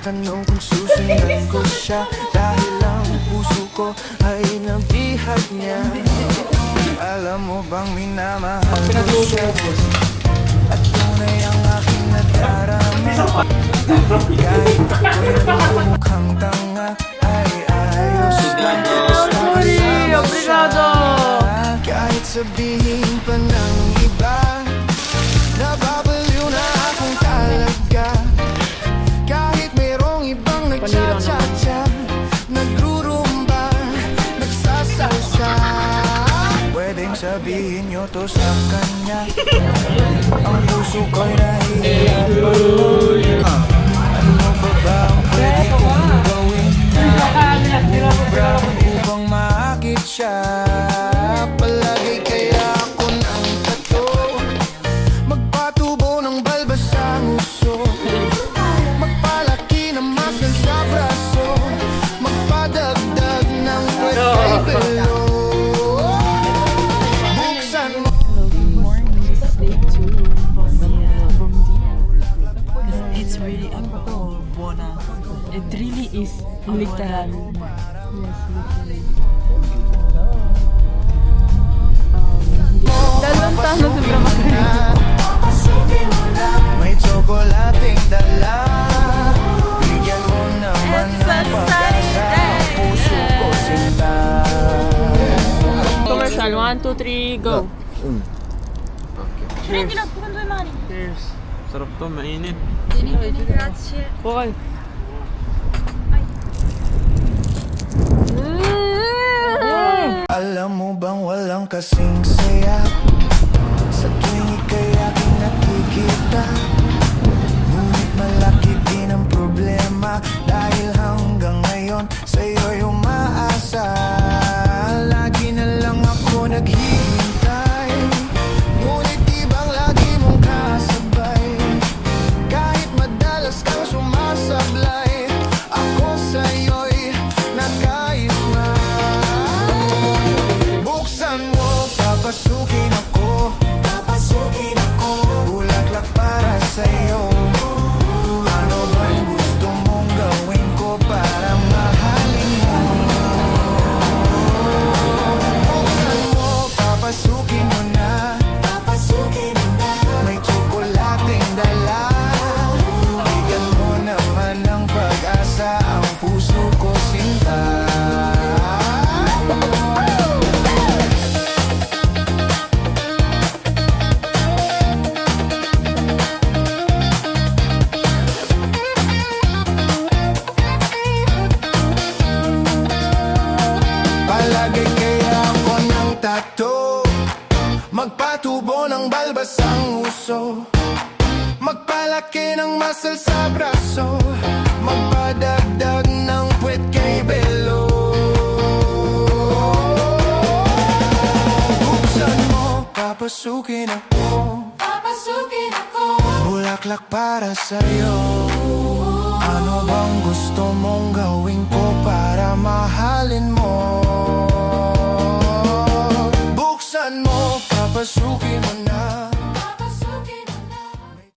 nagtatanong kung susundan ko siya, dahil ang puso ko ay nabihag niya. Alam mo bang minamahal ko siya, at tunay ang aking nadarama. Kahit ako'y nagmumukhang tanga, ay ayos lang basta kasama siya. Kahit sabihin pa ng iba, nababaliw na akong talaga. Kahit mayroong ibang nagcha-cha-cha, nagrurumba, nagsasalsa, pwedeng sabihin nyo to sa kanya. Ang puso ko'y nahihirapan mo. Ano ba ba ang pwede kong gawin upang maakit siya? Palagi kaya ako ng tato, magpatubo ng balbas sa nguso, magpalaki ng muscle sa braso, magpadagdag ng puwet kay belo. Buksan mo. Hello, good morning. This is day 2 from it's really a Bona. It really is literal. Yes, literally. Dalawang tanong sobrang magaling. May tsokolating dala, bigyan mo naman ng pag-asa ang puso ko sinta. Commercial, 1, 2, 3, go. Prendi la pure due mani. Cheers. Sarap to, mainit. Vieni, grazie. Okay. Alam mo bang walang kasing saya sa tuwing ika'y aking nakikita? Ngunit malaki din ang problema, dahil hanggang ngayon sa'yo'y umaasa. Lagi na lang ako naghihintay, ngunit di bang lagi mong kasabay? Kahit madalas kang sumasablay, ako sa'yo'y nakaisma. Buksan mo, papasukin ako, bulaklak para sa'yo. Ano bang gusto mong gawin ko para mahalin mo? Buksan mo, papasukin mo na, may tsokolating dala, bigyan mo naman ng pag-asa ang puso ko sinta. Palagi kaya ako ng tato, magpatubo ng balbas ang uso, magpalaki ng muscle sa braso, magpadagdag ng puwet kay belo. Buksan mo, papasukin ako, bulaklak para sa'yo. Ano bang gusto mong gawin ko para mahalin mo? Buksan mo, papasukin mo na,